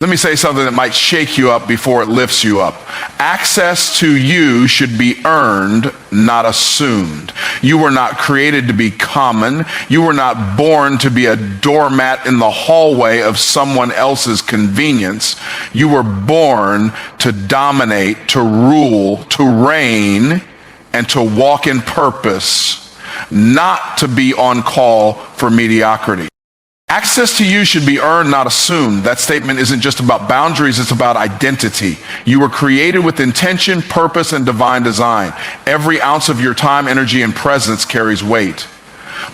Let me say something that might shake you up before it lifts you up. Access to you should be earned, not assumed. You were not created to be common. You were not born to be a doormat in the hallway of someone else's convenience. You were born to dominate, to rule, to reign, and to walk in purpose, not to be on call for mediocrity. Access to you should be earned, not assumed. That statement isn't just about boundaries, it's about identity. You were created with intention, purpose, and divine design. Every ounce of your time, energy, and presence carries weight.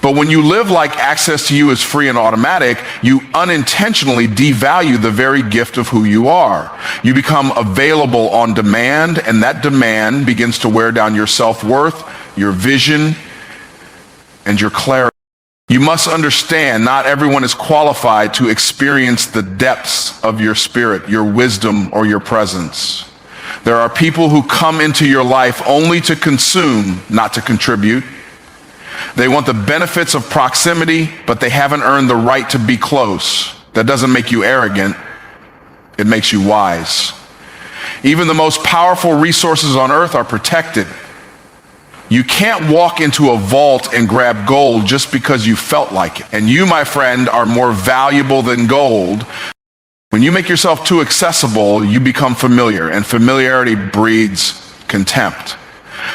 But when you live like access to you is free and automatic, you unintentionally devalue the very gift of who you are. You become available on demand, and that demand begins to wear down your self-worth, your vision, and your clarity. You must understand, not everyone is qualified to experience the depths of your spirit, your wisdom, or your presence. There are people who come into your life only to consume, not to contribute. They want the benefits of proximity, but they haven't earned the right to be close. That doesn't make you arrogant. It makes you wise. Even the most powerful resources on earth are protected. You can't walk into a vault and grab gold just because you felt like it. And you, my friend, are more valuable than gold. When you make yourself too accessible, you become familiar, and familiarity breeds contempt.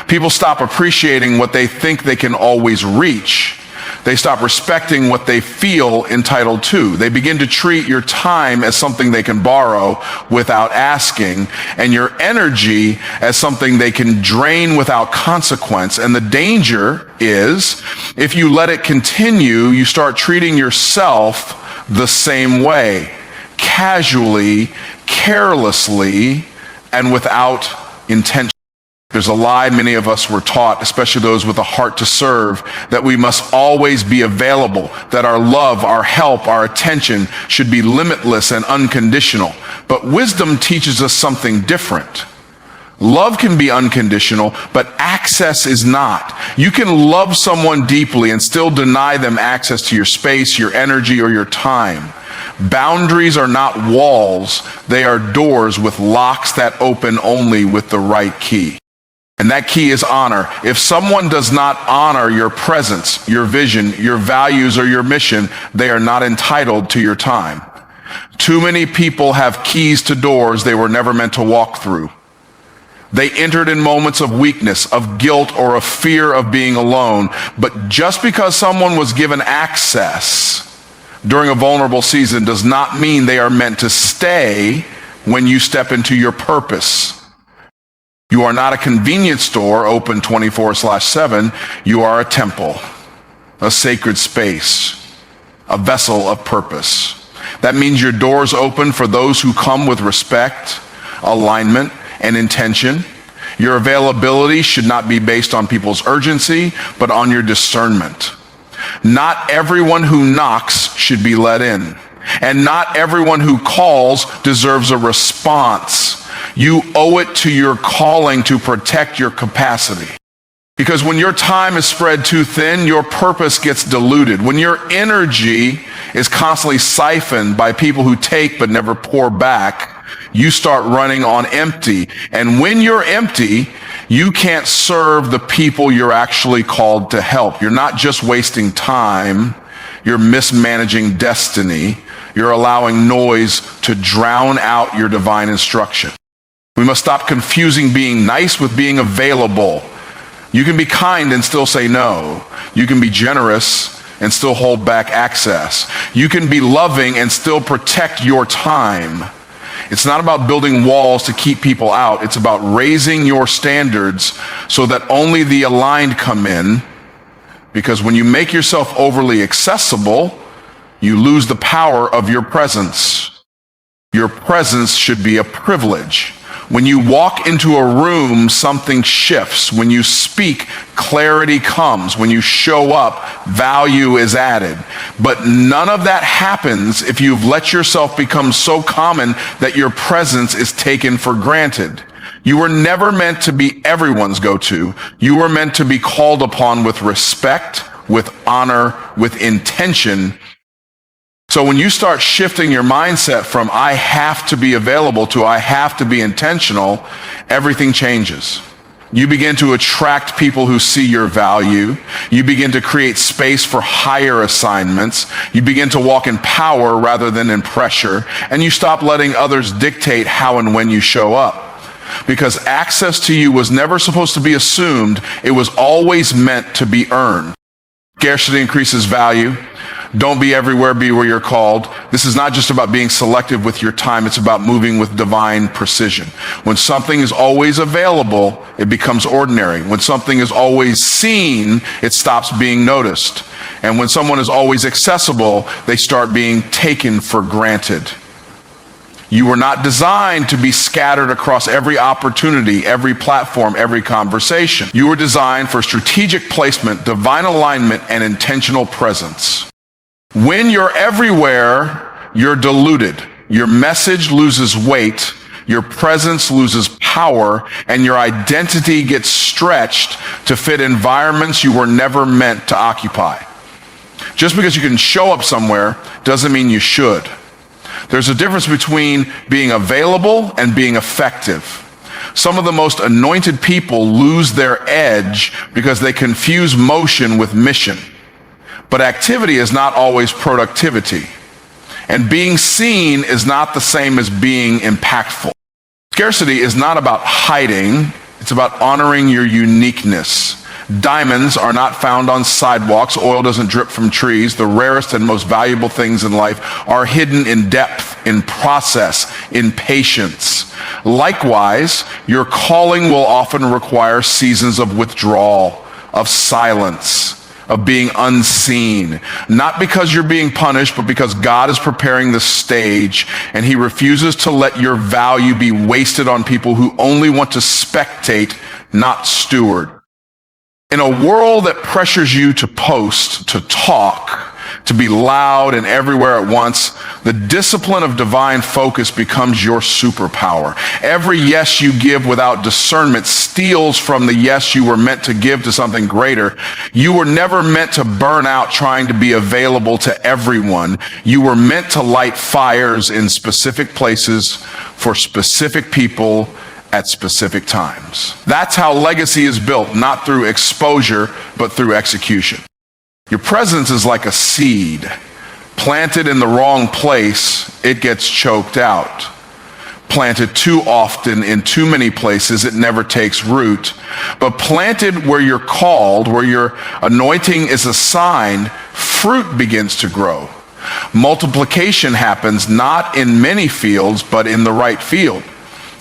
People stop appreciating what they think they can always reach. They stop respecting what they feel entitled to. They begin to treat your time as something they can borrow without asking, and your energy as something they can drain without consequence. And the danger is, if you let it continue, you start treating yourself the same way, casually, carelessly, and without intention. There's a lie many of us were taught, especially those with a heart to serve, that we must always be available, that our love, our help, our attention should be limitless and unconditional. But wisdom teaches us something different. Love can be unconditional, but access is not. You can love someone deeply and still deny them access to your space, your energy, or your time. Boundaries are not walls. They are doors with locks that open only with the right key. And that key is honor. If someone does not honor your presence, your vision, your values, or your mission, they are not entitled to your time. Too many people have keys to doors they were never meant to walk through. They entered in moments of weakness, of guilt, or of fear of being alone. But just because someone was given access during a vulnerable season does not mean they are meant to stay when you step into your purpose. You are not a convenience store open 24/7. You are a temple, a sacred space, a vessel of purpose. That means your doors open for those who come with respect, alignment, and intention. Your availability should not be based on people's urgency, but on your discernment. Not everyone who knocks should be let in, and not everyone who calls deserves a response. You owe it to your calling to protect your capacity. Because when your time is spread too thin, your purpose gets diluted. When your energy is constantly siphoned by people who take but never pour back, you start running on empty. And when you're empty, you can't serve the people you're actually called to help. You're not just wasting time, you're mismanaging destiny. You're allowing noise to drown out your divine instruction. We must stop confusing being nice with being available. You can be kind and still say no. You can be generous and still hold back access. You can be loving and still protect your time. It's not about building walls to keep people out. It's about raising your standards so that only the aligned come in. Because when you make yourself overly accessible, you lose the power of your presence. Your presence should be a privilege. When you walk into a room, something shifts. When you speak, clarity comes. When you show up, value is added. But none of that happens if you've let yourself become so common that your presence is taken for granted. You were never meant to be everyone's go-to. You were meant to be called upon with respect, with honor, with intention, So when you start shifting your mindset from I have to be available to I have to be intentional, everything changes. You begin to attract people who see your value. You begin to create space for higher assignments. You begin to walk in power rather than in pressure. And you stop letting others dictate how and when you show up. Because access to you was never supposed to be assumed. It was always meant to be earned. Scarcity increases value. Don't be everywhere, be where you're called. This is not just about being selective with your time. It's about moving with divine precision. When something is always available, it becomes ordinary. When something is always seen, it stops being noticed. And when someone is always accessible, they start being taken for granted. You were not designed to be scattered across every opportunity, every platform, every conversation. You were designed for strategic placement, divine alignment, and intentional presence. When you're everywhere, you're diluted. Your message loses weight, your presence loses power, and your identity gets stretched to fit environments you were never meant to occupy. Just because you can show up somewhere doesn't mean you should. There's a difference between being available and being effective. Some of the most anointed people lose their edge because they confuse motion with mission. But activity is not always productivity. And being seen is not the same as being impactful. Scarcity is not about hiding, it's about honoring your uniqueness. Diamonds are not found on sidewalks. Oil doesn't drip from trees. The rarest and most valuable things in life are hidden in depth, in process, in patience. Likewise, your calling will often require seasons of withdrawal, of silence, of being unseen. Not because you're being punished, but because God is preparing the stage, and he refuses to let your value be wasted on people who only want to spectate, not steward. In a world that pressures you to post, to talk, to be loud and everywhere at once, the discipline of divine focus becomes your superpower. Every yes you give without discernment steals from the yes you were meant to give to something greater. You were never meant to burn out trying to be available to everyone. You were meant to light fires in specific places for specific people at specific times. That's how legacy is built, not through exposure, but through execution. Your presence is like a seed. Planted in the wrong place, it gets choked out. Planted too often in too many places, it never takes root. But planted where you're called, where your anointing is assigned, fruit begins to grow. Multiplication happens not in many fields, but in the right field.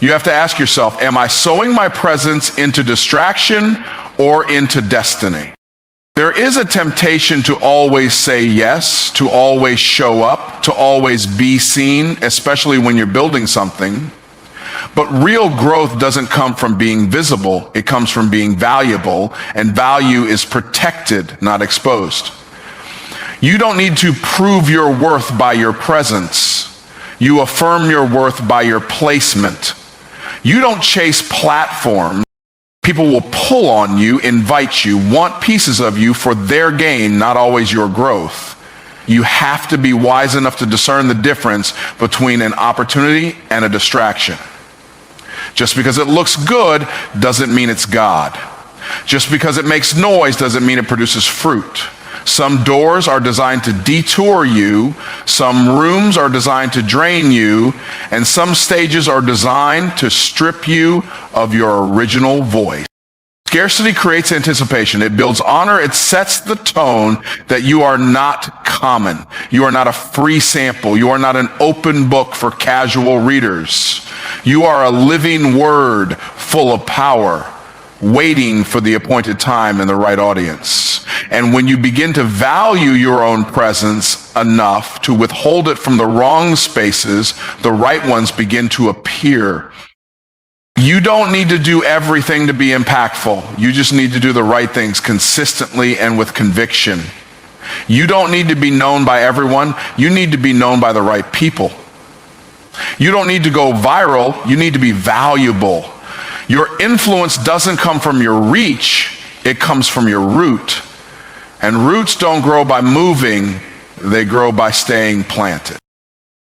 You have to ask yourself, am I sowing my presence into distraction or into destiny? There is a temptation to always say yes, to always show up, to always be seen, especially when you're building something. But real growth doesn't come from being visible. It comes from being valuable, and value is protected, not exposed. You don't need to prove your worth by your presence. You affirm your worth by your placement. You don't chase platforms. People will pull on you, invite you, want pieces of you for their gain, not always your growth. You have to be wise enough to discern the difference between an opportunity and a distraction. Just because it looks good doesn't mean it's God. Just because it makes noise doesn't mean it produces fruit. Some doors are designed to detour you, some rooms are designed to drain you, and some stages are designed to strip you of your original voice. Scarcity creates anticipation. It builds honor. It sets the tone that you are not common. You are not a free sample. You are not an open book for casual readers. You are a living word full of power, waiting for the appointed time and the right audience. And when you begin to value your own presence enough to withhold it from the wrong spaces, the right ones begin to appear. You don't need to do everything to be impactful. You just need to do the right things consistently and with conviction. You don't need to be known by everyone. You need to be known by the right people. You don't need to go viral. You need to be valuable. Your influence doesn't come from your reach. It comes from your root. And roots don't grow by moving. they grow by staying planted.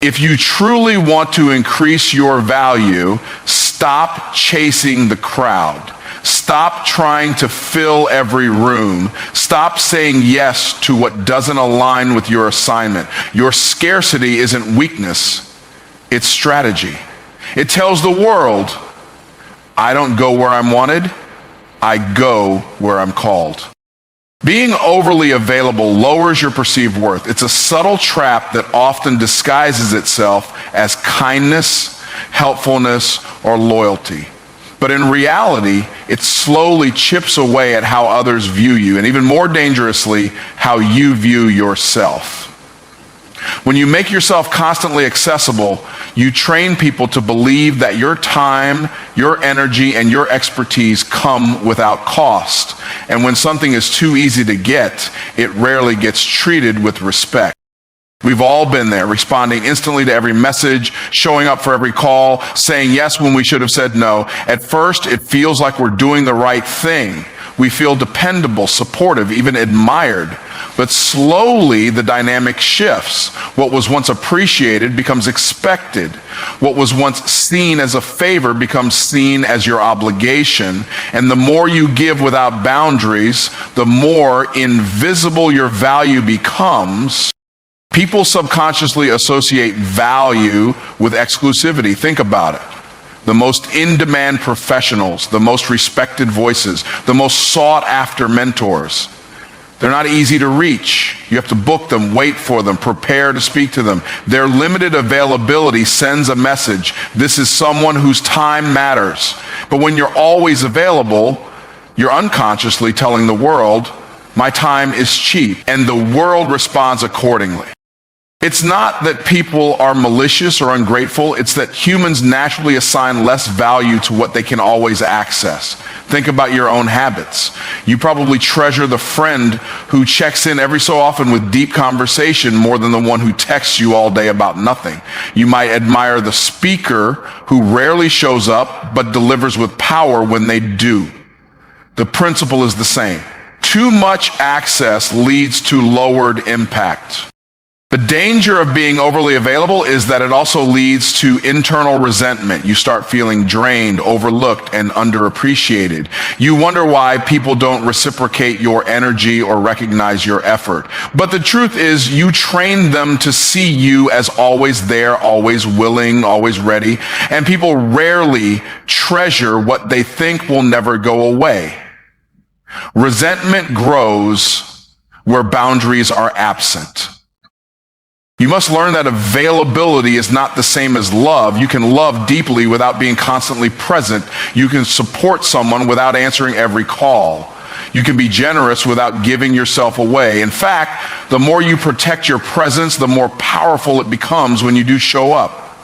If you truly want to increase your value, stop chasing the crowd. Stop trying to fill every room. Stop saying yes to what doesn't align with your assignment. Your scarcity isn't weakness, it's strategy. It tells the world, I don't go where I'm wanted, I go where I'm called. Being overly available lowers your perceived worth. It's a subtle trap that often disguises itself as kindness, helpfulness, or loyalty. But in reality, it slowly chips away at how others view you, and even more dangerously, how you view yourself. When you make yourself constantly accessible, you train people to believe that your time, your energy, and your expertise come without cost. And when something is too easy to get, it rarely gets treated with respect. We've all been there, responding instantly to every message, showing up for every call, saying yes when we should have said no. At first, it feels like we're doing the right thing. We feel dependable, supportive, even admired. But slowly, the dynamic shifts. What was once appreciated becomes expected. What was once seen as a favor becomes seen as your obligation. And the more you give without boundaries, the more invisible your value becomes. People subconsciously associate value with exclusivity. Think about it. The most in-demand professionals, the most respected voices, the most sought-after mentors. They're not easy to reach. You have to book them, wait for them, prepare to speak to them. Their limited availability sends a message. This is someone whose time matters. But when you're always available, you're unconsciously telling the world, my time is cheap, and the world responds accordingly. It's not that people are malicious or ungrateful, it's that humans naturally assign less value to what they can always access. Think about your own habits. You probably treasure the friend who checks in every so often with deep conversation more than the one who texts you all day about nothing. You might admire the speaker who rarely shows up but delivers with power when they do. The principle is the same. Too much access leads to lowered impact. The danger of being overly available is that it also leads to internal resentment. You start feeling drained, overlooked, and underappreciated. You wonder why people don't reciprocate your energy or recognize your effort. But the truth is, you train them to see you as always there, always willing, always ready, and people rarely treasure what they think will never go away. Resentment grows where boundaries are absent. You must learn that availability is not the same as love. You can love deeply without being constantly present. You can support someone without answering every call. You can be generous without giving yourself away. In fact, the more you protect your presence, the more powerful it becomes when you do show up.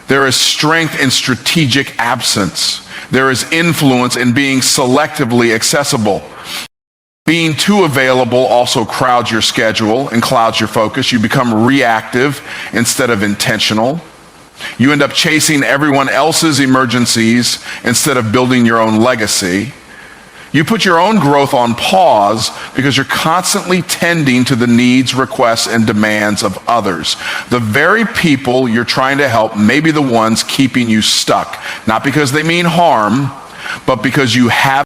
There is strength in strategic absence. There is influence in being selectively accessible. Being too available also crowds your schedule and clouds your focus. You become reactive instead of intentional. You end up chasing everyone else's emergencies instead of building your own legacy. You put your own growth on pause because you're constantly tending to the needs, requests, and demands of others. The very people you're trying to help may be the ones keeping you stuck, not because they mean harm, but because you have